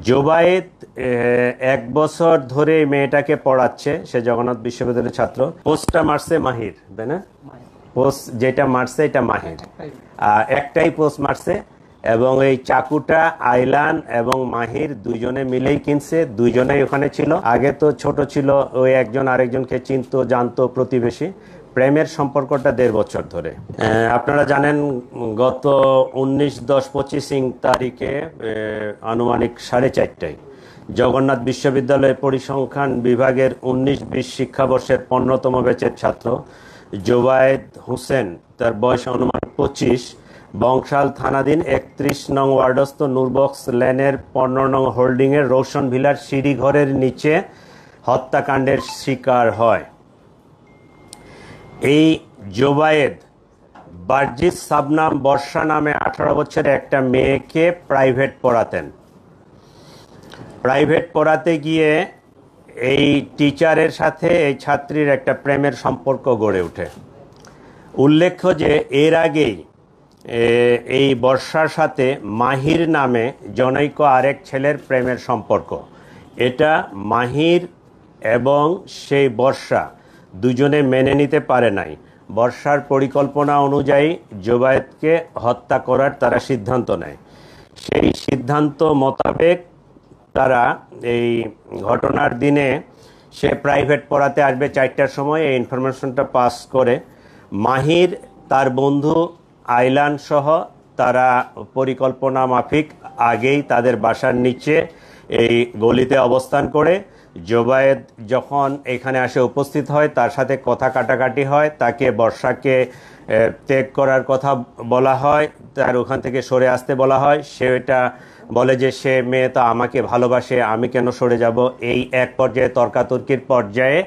জোবায়েদ 1 বছর ধরে মেয়েটাকে পড়াচ্ছে, সে জগন্নাথ বিশ্ববিদ্যালয়ের ছাত্র। পোস্টটা মারছে মাহির, তাই না? পোস্ট যেটা মারছে এটা মাহির, একটাই পোস্ট মারছে। এবং এই চাকুটা আইলান এবং মাহির দুইজনে মিলেই কিনছে, দুইজনেই ওখানে ছিল। আগে তো ছোট ছিল, ওই একজন আরেকজনকে চিনতো, জানতো, প্রতিবেশী। প্রেমের সম্পর্কটা 1.5 বছর ধরে। আপনারা জানেন গত 19/10/25 তারিখে আনুমানিক 4:30টায় জগন্নাথ বিশ্ববিদ্যালয় পরিসংখ্যান বিভাগের 19-20 শিক্ষাবর্ষের 15তম ব্যাচের ছাত্র জোবায়েদ হোসেন, তার বয়স অনুমান 25, বংশাল থানাধীন 31 নং ওয়ার্ডস্থ নূরবক্স লেনের 15 নং হোল্ডিংয়ের রোশন ভিলার সিঁড়িঘরের নিচে হত্যাকাণ্ডের শিকার হয়। এই জোবায়েদ বার্জিস সাবনাম বর্ষা নামে 18 বছরের একটা মেয়েকে প্রাইভেট পড়াতেন। প্রাইভেট পড়াতে গিয়ে এই টিচারের সাথে এই ছাত্রীর একটা প্রেমের সম্পর্ক গড়ে ওঠে। উল্লেখ্য যে এর আগেই এই বর্ষার সাথে মাহির নামে জনৈক আরেক ছেলের প্রেমের সম্পর্ক। এটা মাহির এবং সেই বর্ষা দুজনে মেনে নিতে পারে নাই। বর্ষার পরিকল্পনা অনুযায়ী জোবায়েদকে হত্যা করার তারা সিদ্ধান্ত নেয়। সেই সিদ্ধান্ত মোতাবেক তারা এই ঘটনার দিনে সে প্রাইভেট পড়াতে আসবে 4টার সময়, এই ইনফরমেশনটা পাস করে মাহির তার বন্ধু আইলান সহ তারা পরিকল্পনা মাফিক আগেই তাদের বাসার নিচে এই গলিতে অবস্থান করে। জোবায়েদ যখন এখানে আসে উপস্থিত হয়, তার সাথে কথা কাটাকাটি হয়, তাকে বর্ষাকে ত্যাগ করার কথা বলা হয়, তার ওখান থেকে সরে আসতে বলা হয়। সে এটা বলে যে সে মেয়ে তো আমাকে ভালোবাসে, আমি কেন সরে যাব। এই এক পর্যায়ে তর্কাতর্কির পর্যায়ে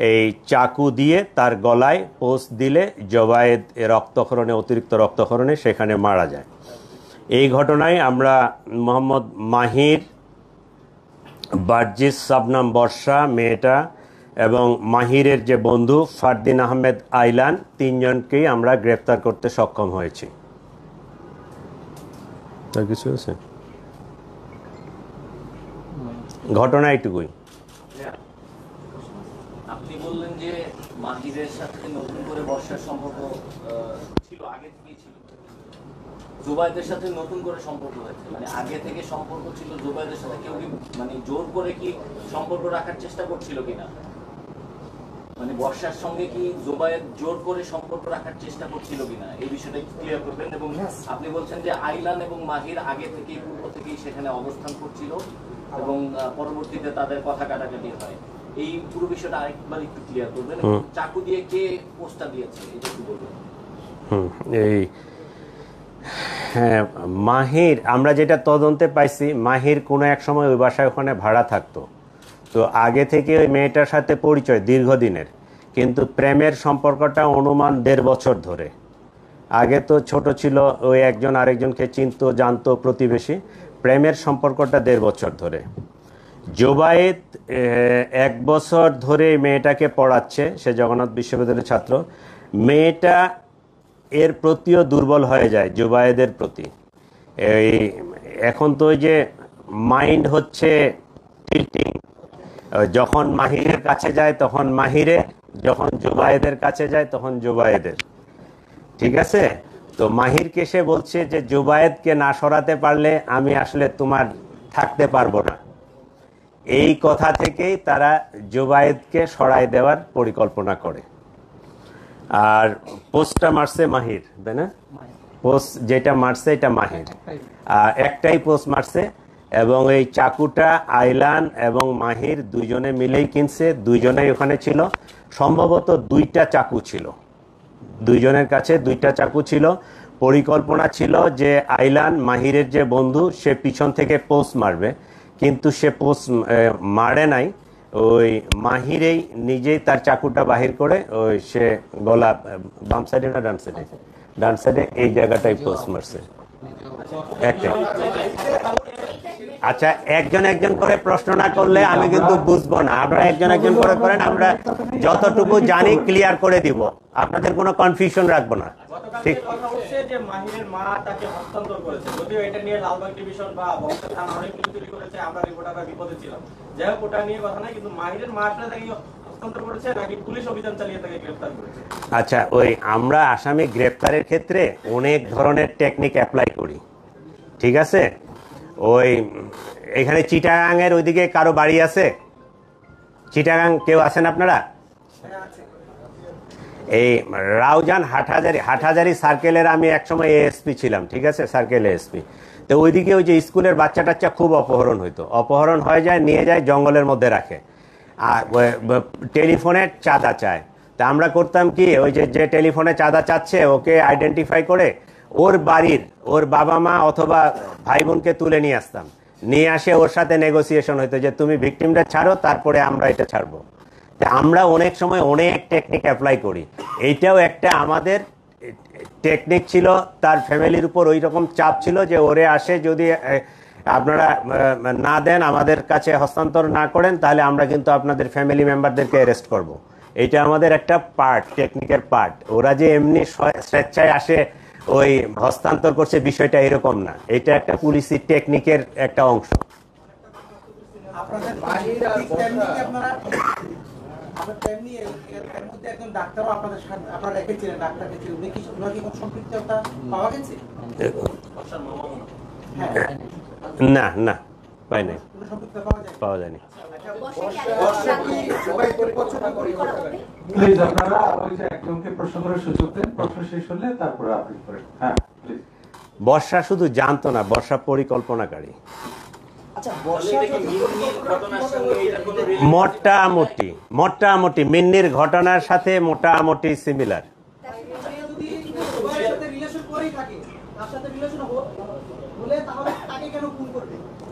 এই চাকু দিয়ে তার গলায় পোস্ট দিলে জোবায়েদ রক্তক্ষরণে, অতিরিক্ত রক্তক্ষরণে সেখানে মারা যায়। এই ঘটনায় আমরা মোহাম্মদ মাহির, বার্জিস সাবনাম বর্ষা মেয়েটা এবং মাহিরের যে বন্ধু ফারদিন আহমেদ আইলান, 3 জনকেই আমরা গ্রেপ্তার করতে সক্ষম হয়েছি। তার কিছু আছে? ঘটনা এইটুকুই। আপনি বললেন যে মাহিরের সাথে নতুন করে বর্ষার সম্পর্ক ছিল, আগে থেকেই ছিল। জোবায়েদের সাথে নতুন করে সম্পর্ক হয়েছে, মানে আগে থেকে সম্পর্ক ছিল জোবায়েদের সাথে। কেউ কি মানে জোর করে কি সম্পর্ক রাখার চেষ্টা করছিল কিনা? মানে বর্ষার সঙ্গে কি জোবায়েদ জোর করে সম্পর্ক রাখার চেষ্টা করছিল কিনা, এই বিষয়টা ক্লিয়ার করবেন। এবং আপনি বলছেন যে আইলান এবং মাহির আগে থেকেই, পূর্ব থেকেই সেখানে অবস্থান করছিল এবং পরবর্তীতে তাদের কথা কাটাকাটি হয়। এই পুরো বিষয়টা আরেকবার একটু ক্লিয়ার করবেন। চাকু দিয়ে কে পোস্টটা দিয়েছে এটা একটু বলবেন। হ্যাঁ, মাহির, আমরা যেটা তদন্তে পাইছি, মাহির কোনো এক সময় ওই বাসায় ওখানে ভাড়া থাকতো। তো আগে থেকে ওই মেয়েটার সাথে পরিচয় দীর্ঘদিনের, কিন্তু প্রেমের সম্পর্কটা অনুমান 1.5 বছর ধরে। আগে তো ছোট ছিল, ওই একজন আরেকজনকে চিনতো, জানতো, প্রতিবেশী। প্রেমের সম্পর্কটা 1.5 বছর ধরে। জোবায়েদ 1 বছর ধরে মেয়েটাকে পড়াচ্ছে, সে জগন্নাথ বিশ্ববিদ্যালয়ের ছাত্র। মেয়েটা এর প্রতিও দুর্বল হয়ে যায় জোবায়েদের প্রতি। এই এখন তো ওই যে মাইন্ড হচ্ছে টিল্টিং, যখন মাহিরের কাছে যায় তখন মাহিরে, যখন জোবায়েদের কাছে যায় তখন জোবায়েদের। ঠিক আছে? তো মাহিরকে সে বলছে যে জোবায়েদকে না সরাতে পারলে আমি আসলে তোমার থাকতে পারবো না। এই কথা থেকেই তারা জোবায়েদকে সরাই দেওয়ার পরিকল্পনা করে। আর পোস্টটা মারছে মাহির, তাই না? পোস্ট যেটা মারছে এটা মাহির, একটাই পোস্ট মারছে। এবং এই চাকুটা আইলান এবং মাহির দুইজনে মিলেই কিনছে, দুইজনেই ওখানে ছিল। সম্ভবত 2টা চাকু ছিল, দুইজনের কাছে 2টা চাকু ছিল। পরিকল্পনা ছিল যে আইলান, মাহিরের যে বন্ধু, সে পিছন থেকে পোস্ট মারবে, কিন্তু সে পোস্ট মারে নাই। ওই মাহিরেই নিজেই তার চাকুটা বাহির করে ওই সে গলা, বাম সাইডে না ডান সাইডে, ডান সাইডে এই জায়গাটাই পোস্ট মারছে। একটাই আচ্ছা, একজন একজন করে প্রশ্ন না করলে আমি কিন্তু বুঝবো না। আপনারা একজন একজন করে করেন, আমরা যতটুকু জানি ক্লিয়ার করে দিব, আপনাদের কোনো কনফিউশন রাখবো না। ঠিক, কথা হচ্ছে যে মাহিরের মা তাকে হস্তান্তর করেছে, যদিও এটা নিয়ে লালবাগ ডিভিশন বা বংশ থানা অনেক কিছু তৈরি করেছে, আমরা রিপোর্টাররা বিপদে ছিলাম। যাই হোক, ওটা নিয়ে কথা নাই, কিন্তু মাহিরের মা আসলে তাকে হস্তান্তর করেছে নাকি পুলিশ অভিযান চালিয়ে তাকে গ্রেফতার করেছে? আচ্ছা, ওই আমরা আসামি গ্রেপ্তারের ক্ষেত্রে অনেক ধরনের টেকনিক অ্যাপ্লাই করি, ঠিক আছে? ওই এখানে চিটাগাংয়ের ওইদিকে কারো বাড়ি আছে? চিটাগাং কেউ আছেন আপনারা? এই রাউজান হাটহাজারি সার্কেলের আমি একসময় এএসপি ছিলাম, ঠিক আছে, সার্কেল এএসপি। তো ওইদিকে ওই যে স্কুলের বাচ্চা টাচ্চা খুব অপহরণ হইতো, অপহরণ হয়ে যায়, নিয়ে যায় জঙ্গলের মধ্যে রাখে, আর টেলিফোনে চাঁদা চায়। তা আমরা করতাম কি, ওই যে টেলিফোনে চাঁদা চাচ্ছে ওকে আইডেন্টিফাই করে ওর বাড়ির ওর বাবা মা অথবা ভাই বোনকে তুলে নিয়ে আসতাম, নিয়ে আসে ওর সাথে নেগোসিয়েশন হইতো যে তুমি ভিকটিমটা ছাড়ো, তারপরে আমরা এটা ছাড়বো। আমরা অনেক সময় অনেক টেকনিক অ্যাপ্লাই করি, এইটাও একটা আমাদের টেকনিক ছিল। তার ফ্যামিলির উপর ওই রকম চাপ ছিল যে ওরে আসে যদি আপনারা না দেন, আমাদের কাছে হস্তান্তর না করেন, তাহলে আমরা কিন্তু আপনাদের ফ্যামিলি মেম্বারদেরকে অ্যারেস্ট করব। এটা আমাদের একটা পার্ট, টেকনিকের পার্ট। ওরা যে এমনি স্বেচ্ছায় আসে ওই হস্তান্তর করছে, বিষয়টা এরকম না, এটা একটা পুলিশি টেকনিকের একটা অংশ। না না, পাই নাই, পাওয়া যায়নি। প্লিজ আপনারা ওই যে একজনকে প্রশ্ন করার সুযোগ দেন, প্রশ্ন শেষ হলে তারপরে আপনি করেন। হ্যাঁ প্লিজ। বর্ষা শুধু জানতো না, বর্ষা পরিকল্পনাকারী। মোটামুটি মিন্নির ঘটনার সাথে মোটামুটি সিমিলার।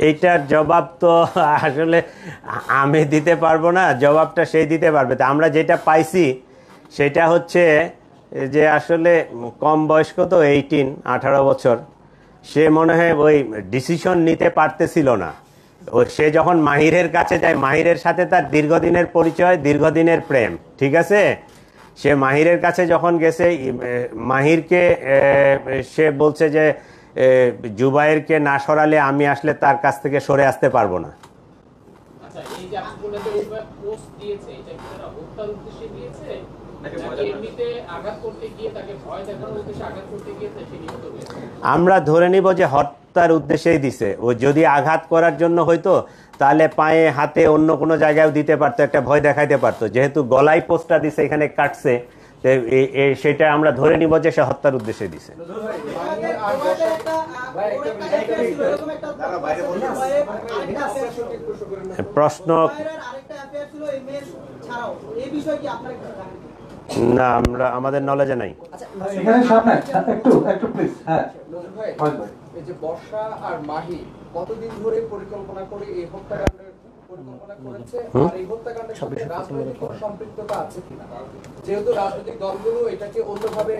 এইটার জবাব তো আসলে আমি দিতে পারবো না, জবাবটা সেই দিতে পারবে। তা আমরা যেটা পাইছি সেটা হচ্ছে যে আসলে কম বয়স্ক তো, 18 বছর, সে মনে হয় ওই ডিসিশন নিতে পারতেছিল না। সে যখন মাহিরের কাছে যায়, মাহিরের সাথে তার দীর্ঘদিনের পরিচয়, দীর্ঘদিনের প্রেম, ঠিক আছে? সে মাহিরের কাছে যখন গেছে, মাহিরকে সে বলছে যে জুবাইরকে না সরালে আমি আসলে তার কাছ থেকে সরে আসতে পারবো না। আমরা ধরে নিব যে হত্যার উদ্দেশ্যেই দিছে। ও যদি আঘাত করার জন্য হয়তো তাহলে পায়ে হাতে অন্য কোনো জায়গায় দিতে পারতো, একটা ভয় দেখাইতে পারতো। যেহেতু গলায় পোস্টটা দিছে, এখানে কাটছে, সেটা আমরা ধরে নিব যে সে হত্যার উদ্দেশ্যে দিছে। প্রশ্ন না, আমরা আমাদের নলেজে নাই। এখানে সামনে একটু প্লিজ। হ্যাঁ এই যে বর্ষা আর মাহি কতদিন ধরে পরিকল্পনা করে এই হত্যাকাণ্ডের পরিকল্পনা করেছে, আর এই হত্যাকাণ্ডের সাথে রাজনৈতিক কোনো সম্পৃক্ততা আছে কিনা? যেহেতু রাজনৈতিক দলগুলো এটাকে অন্যভাবে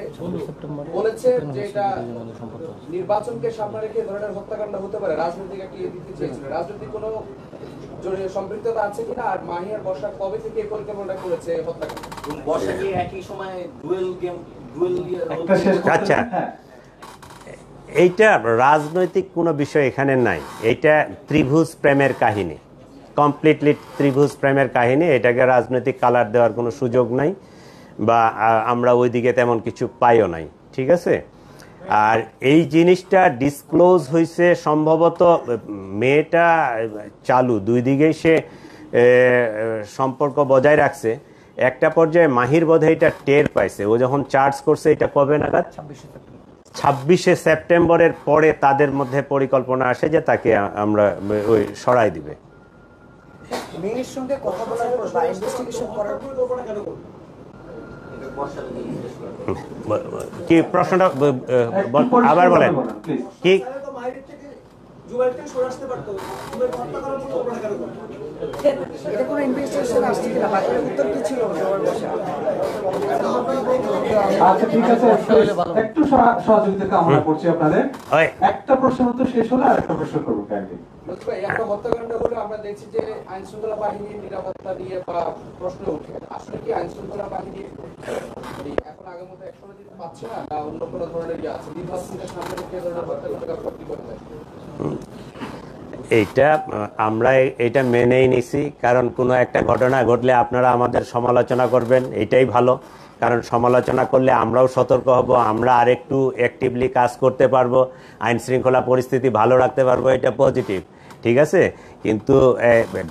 বলেছে যে এটা নির্বাচনকে সামনে রেখে ধরনের হত্যাকাণ্ড হতে পারে, রাজনৈতিক একটা দিতে চেয়েছিল, রাজনৈতিক কোনো সম্পৃক্ততা আছে কিনা? আর মাহি আর বর্ষা কবে থেকে এই পরিকল্পনা করেছে হত্যাকাণ্ড? বর্ষা কি একই সময় আচ্ছা, এইটা রাজনৈতিক কোনো বিষয় এখানে নাই। এইটা ত্রিভুজ প্রেমের কাহিনী, কমপ্লিটলি ত্রিভুজ প্রেমের কাহিনী। এটাকে রাজনৈতিক কালার দেওয়ার কোনো সুযোগ নাই, বা আমরা ওইদিকে তেমন কিছু পাইও নাই, ঠিক আছে? আর এই জিনিসটা ডিসক্লোজ হয়েছে সম্ভবত, মেয়েটা চালু, দুই দিকেই সে সম্পর্ক বজায় রাখছে। একটা পর্যায়ে মাহির বোধহয় এটা টের পাইছে, ও যখন চার্জ করছে, এটা কবে নাগাদ? 26শে সেপ্টেম্বরের পরে তাদের মধ্যে পরিকল্পনা আসে যে তাকে আমরা ওই সরাই দিবে। মেয়ের সঙ্গে কথা বলার পর বা ইনভেস্টিগেশন করার পরিকল্পনা কেন করবে? কি প্রশ্নটা আবার বলেন? কি জুবাইর থেকে সরে আসতে পারতো, জুবাইর হত্যা করার পরিকল্পনা কেন করতো? এটা কোনো ইনভেস্টিগেশন আসছে কিনা, বাকির উত্তর কি ছিল সবার বসে? আচ্ছা ঠিক আছে, একটু সহযোগিতা কামনা করছি আপনাদের। একটা প্রশ্ন তো শেষ হলে আর একটা প্রশ্ন করবো কাইন্ডলি। একটা হত্যাকাণ্ড হলে আমরা দেখছি যে আইন শৃঙ্খলা বাহিনীর নিরাপত্তা নিয়ে বা প্রশ্ন উঠে, আসলে কি আইন শৃঙ্খলা বাহিনী এখন আগের মতো একসময় দিতে পারছে না, না অন্য কোনো ধরনের ইয়ে আছে? নির্বাচনের সামনে রেখে ধরনের হত্যাকাণ্ড করতে করতে এইটা আমরা এটা মেনেই নিছি, কারণ কোনো একটা ঘটনা ঘটলে আপনারা আমাদের সমালোচনা করবেন, এটাই ভালো। কারণ সমালোচনা করলে আমরাও সতর্ক হব, আমরা আরেকটু অ্যাক্টিভলি কাজ করতে পারবো, আইন শৃঙ্খলা পরিস্থিতি ভালো রাখতে পারবো, এটা পজিটিভ, ঠিক আছে। কিন্তু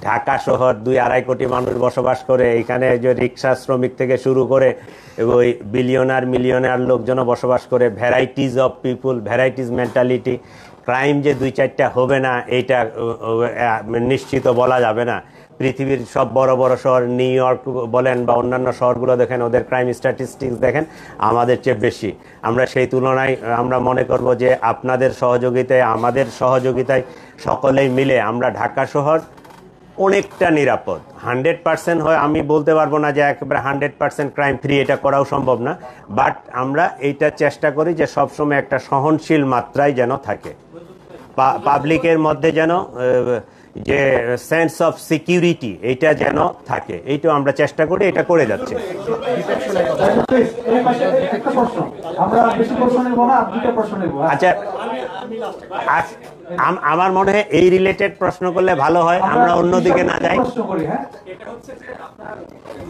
ঢাকা শহর 2-2.5 কোটি মানুষ বসবাস করে, এখানে যে রিক্সা শ্রমিক থেকে শুরু করে ওই বিলিয়নার মিলিয়নার লোকজনও বসবাস করে, varieties of people, varieties mentality. Crime যে 2-4টা হবে না এইটা নিশ্চিত বলা যাবে না। পৃথিবীর সব বড় বড় শহর, নিউ ইয়র্ক বলেন বা অন্যান্য শহরগুলো দেখেন, ওদের ক্রাইম স্ট্যাটিস্টিক্স দেখেন আমাদের চেয়ে বেশি। আমরা সেই তুলনায় আমরা মনে করব যে আপনাদের সহযোগিতায়, আমাদের সহযোগিতায় সকলেই মিলে আমরা ঢাকা শহর অনেকটা নিরাপদ। 100% হয় আমি বলতে পারবো না যে একেবারে 100% ক্রাইম ফ্রি, এটা করাও সম্ভব না। বাট আমরা এইটা চেষ্টা করি যে সবসময় একটা সহনশীল মাত্রায় যেন থাকে, পাবলিকের মধ্যে যেন যে সেন্স অফ সিকিউরিটি এইটা যেন থাকে, এইটা আমরা চেষ্টা করি, এটা করে যাচ্ছে। আচ্ছা, আমার মনে হয় এই রিলেটেড প্রশ্ন করলে ভালো হয়, আমরা অন্যদিকে না যাই। এটা হচ্ছে যে আপনার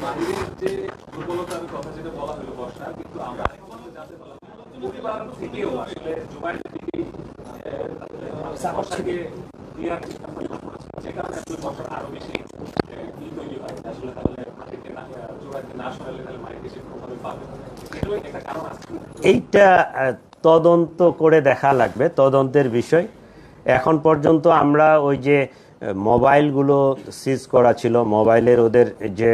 মাহিরের যে দুর্বলতার কথা যেটা বলা হলো বর্ষা, কিন্তু আমরা জানতে পারলাম প্রতিবার থেকেও আসলে জুবাইর দিকে বর্ষাকে ক্লিয়ার যে কারণে আসলে বর্ষা আরো বেশি তৈরি হয় আসলে, তাহলে মাহিরকে না জুবাইরকে না সরালে তাহলে মাহিরকে সে কোনোভাবে পাবে, এটাই একটা কারণ আছে। এইটা তদন্ত করে দেখা লাগবে, তদন্তের বিষয়। এখন পর্যন্ত আমরা ওই যে মোবাইলগুলো সিজ করা ছিল, মোবাইলের ওদের যে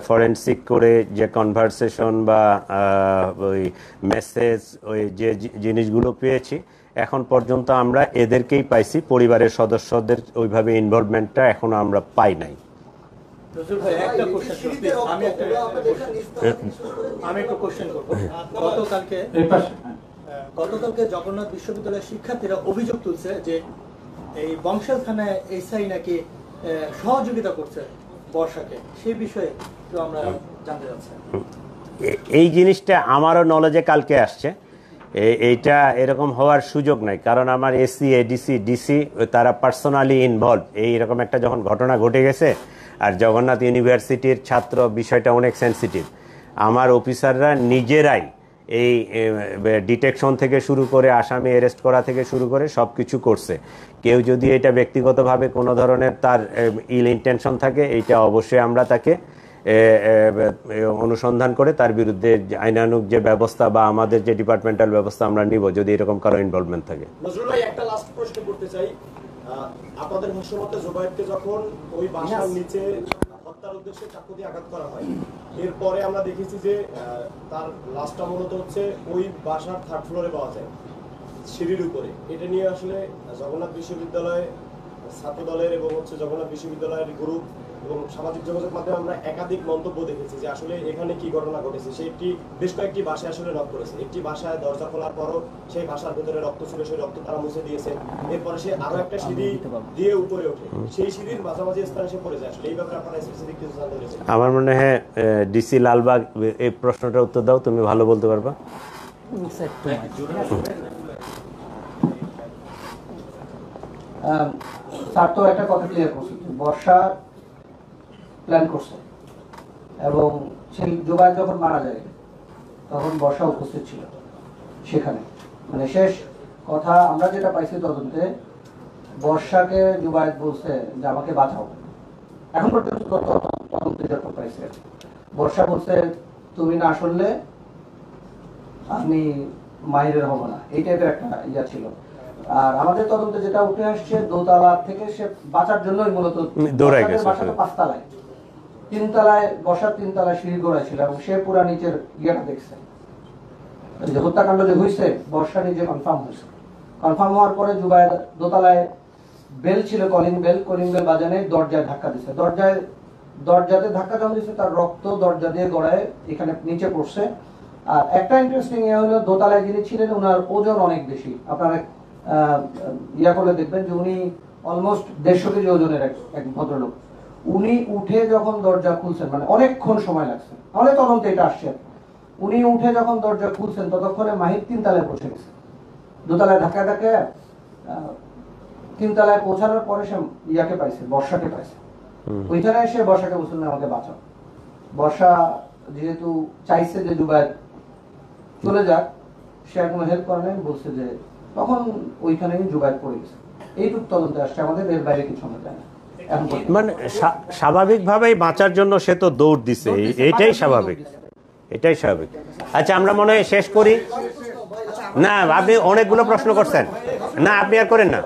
ফরেনসিক করে যে কনভারসেশন বা ওই মেসেজ, ওই যে জিনিসগুলো পেয়েছি, এখন পর্যন্ত আমরা এদেরকেই পাইছি, পরিবারের সদস্যদের ওইভাবে ইনভলভমেন্টটা এখনো আমরা পাই নাই। আমি একটু কোশ্চেন করবো। গতকালকে জগন্নাথ বিশ্ববিদ্যালয়ের শিক্ষার্থীরা অভিযোগ তুলছে যে এই বংশাল থানায় এসআই নাকি সহযোগিতা করছে বর্ষাকে, সেই বিষয়ে তো আমরা জানতে চাচ্ছি। এই জিনিসটা আমারও নলেজে কালকে আসছে, এইটা এরকম হওয়ার সুযোগ নাই, কারণ আমার এসি, এডিসি, ডিসি তারা পার্সোনালি ইনভলভ। এইরকম একটা যখন ঘটনা ঘটে গেছে, আর জগন্নাথ ইউনিভার্সিটির ছাত্র, বিষয়টা অনেক সেন্সিটিভ। আমার অফিসাররা নিজেরাই এই ডিটেকশন থেকে শুরু করে আসামি অ্যারেস্ট করা থেকে শুরু করে সব কিছু করছে। কেউ যদি এটা ব্যক্তিগতভাবে কোনো ধরনের তার ইল ইন্টেনশন থাকে, এইটা অবশ্যই আমরা তাকে অনুসন্ধান করে তার বিরুদ্ধে আইনানুগ যে ব্যবস্থা বা আমাদের যে ডিপার্টমেন্টাল ব্যবস্থা আমরা নিব, যদি এরকম কারো ইনভলভমেন্ট থাকে। নজরুল ভাই, একটা লাস্ট প্রশ্ন করতে চাই। আপনাদের ভাষ্যমতে জুবাইরকে যখন ওই বাসার নিচে হত্যার উদ্দেশ্যে চাকু দিয়ে আঘাত করা হয়, এরপরে আমরা দেখেছি যে তার লাশটা মূলত হচ্ছে ওই বাসার 3rd ফ্লোরে পাওয়া যায়, সিঁড়ির উপরে। এটা নিয়ে আসলে জগন্নাথ বিশ্ববিদ্যালয় ছাত্র দলের এবং জগন্নাথ বিশ্ববিদ্যালয়ের গ্রুপ এবং সামাজিক যোগাযোগ মাধ্যমে আমরা একাধিক মন্তব্য দেখেছি যে আসলে এখানে কি ঘটনা ঘটেছে। সে বেশ কয়েকটি বাসায় আসলে নক করেছে, একটি বাসায় দরজা খোলার পরও সেই বাসার ভেতরে রক্ত ছিল, সেই রক্ত তারা মুছে দিয়েছে। এরপরে সে আরো একটা সিঁড়ি দিয়ে উপরে ওঠে, সেই সিঁড়ির মাঝামাঝি স্থানে সে পড়ে যায়। আসলে এই ব্যাপারে আপনারা স্পেসিফিক কিছু জানতে পেরেছেন? আমার মনে হয় ডিসি লালবাগ এই প্রশ্নটার উত্তর দাও, তুমি ভালো বলতে পারবা। স্যার তো একটা কথা ক্লিয়ার করছে, বর্ষা প্ল্যান করছে এবং সেই জুবাইর যখন মারা যায় তখন বর্ষা উপস্থিত ছিল সেখানে। মানে শেষ কথা আমরা যেটা পাইছি তদন্তে, বর্ষাকে জুবাইর বলছে যে আমাকে বাঁচাও। এখন পর্যন্ত তদন্তে যখন পাইছে, বর্ষা বলছে তুমি না শুনলে আমি মাহিরের হব না, এই টাইপের একটা ইয়া ছিল। আর আমাদের তদন্তে যেটা উঠে আসছে, দোতলা থেকে সে বাঁচার জন্যই মূলত দৌড়াই গেছে। বাসাটা 5 তলায়, 3 তলায় বসার 3 তলায় সিঁড়ি গোড়া ছিল এবং সে পুরা নিচের ইয়েটা দেখছে। যে হত্যাকাণ্ড যে হয়েছে বর্ষা নিজে কনফার্ম হয়েছে। কনফার্ম হওয়ার পরে জুবায়ের দোতলায় বেল ছিল, কলিং বেল বাজানে দরজায় ধাক্কা দিচ্ছে, দরজাতে ধাক্কা যখন দিচ্ছে তার রক্ত দরজা দিয়ে গড়ায় এখানে নিচে পড়ছে। আর একটা ইন্টারেস্টিং ইয়ে হলো দোতলায় যিনি ছিলেন ওনার ওজন অনেক বেশি, আপনারা ইয়া করলে দেখবেন যে উনি অলমোস্ট 150 কেজি ওজনের এক ভদ্রলোক। উনি উঠে যখন দরজা খুলছেন, মানে অনেকক্ষণ সময় লাগছে, আমাদের তদন্তে এটা আসছে, উনি উঠে যখন দরজা খুলছেন ততক্ষণে মাহির 3 তলায় পৌঁছে গেছে। দোতলায় ধাক্কা 3 তলায় পৌঁছানোর পরে সে ইয়াকে পাইছে, বর্ষাকে পাইছে। ওইখানে এসে বর্ষাকে বলছেন আমাকে বাঁচাও। বর্ষা যেহেতু চাইছে যে জুবায়ের চলে যাক, সে আর কোনো হেল্প করে নাই, বলছে যে তখন ওইখানেই জুবায়ের পড়ে গেছে। এইটুক তদন্তে আসছে, আমাদের এর বাইরে কিছু আমরা জানি না। মানে স্বাভাবিকভাবেই বাঁচার জন্য সে তো দৌড় দিছে, এটাই স্বাভাবিক। আচ্ছা, আমরা মনে হয় শেষ করি। না, আপনি অনেকগুলো প্রশ্ন করছেন, না আপনি আর করেন না,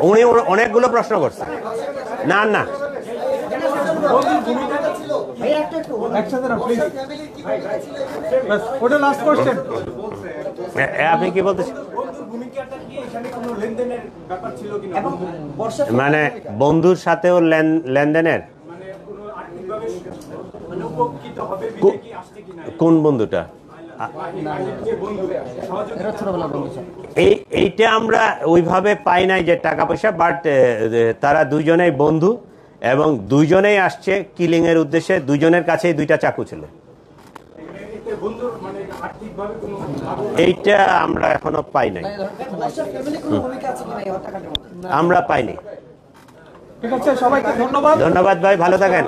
উনি অনেকগুলো প্রশ্ন করছেন। না না, আপনি কি বলতেছেন? মানে বন্ধুর সাথেও লেনদেনের? কোন বন্ধুটা? এইটা আমরা ওইভাবে পাই নাই যে টাকা পয়সা, বাট তারা দুইজনেই বন্ধু এবং দুইজনেই আসছে কিলিং এর উদ্দেশ্যে, দুইজনের কাছেই 2টা চাকু ছিল। এইটা আমরা এখনো পাই নাই, আমরা পাইনি। ঠিক আছে, সবাইকে ধন্যবাদ। ধন্যবাদ ভাই, ভালো থাকেন।